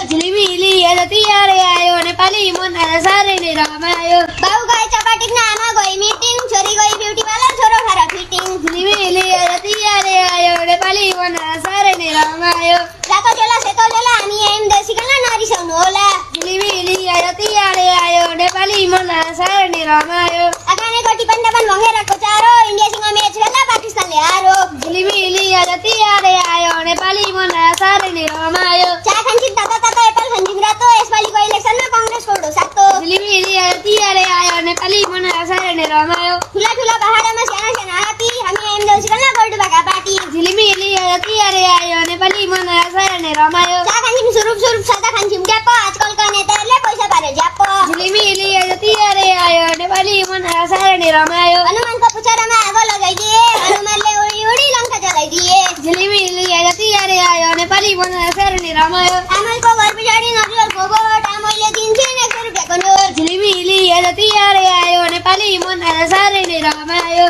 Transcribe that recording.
झिलिमिली यतियारे आयो नेपाली मन साह्रै नै रमायो बाउ गए चपाटिक आमा गई मिटिङ छोरी गई ब्युटी पार्लर छोरो खाएर फिटिङ झिलिमिली यतियारे आयो नेपाली मन साह्रै नै रमायो रातो चोला सेतो चोला हामी आयौँ देउसीकन नरिसाउनु होला झिलिमिली यतियारे आयो नेपाली मन साह्रै नै रमायो आकाने कोटी पन्डापन भङ्गेराको चारो इन्डियासँग म्याच खेल्दा पाकिस्तानले हारो झिलिमिली यतियारे आयो नेपाली मन साह्रै नै रमायो चिया खान्छौँ तातो तातो एप्पल खान्छौँ रातो यसपालिको इलेक्सनमा कङ्ग्रेसको हुडो सातो झिलिमिली यतियारे आयो नेपाली मन साह्रै नै रमायो ठुला ठुला पहाडमा साना साना हात्ती हामी आयौँ देउसीकन गोल्डुबाका पार्टी झिलिमिली यतियारे आयो नेपाली मन साह्रै नै रमायो चिया खान्छौँ सुरुप सुरुप सादा खान्छौँ ग्याप आजकलका नेताहरूले पैसा पार्यो ज्याप झिलिमिली यतियारे आयो नेपाली मन साह्रै नै रमायो हनुमानको पुच्छरमा आगो लगाइदिए हनुमानले उडी उडी लङ्का जलाइदिए झिलिमिली यतियारे आयो नेपाली मन साह्रै नै रमायो आमैको घर पछाडि नरिवलको बोट आमैले दिन्छन् 100 रुपियाँको नोट झिलिमिली यतियारे आयो नेपाली मन साह्रै नै रमायो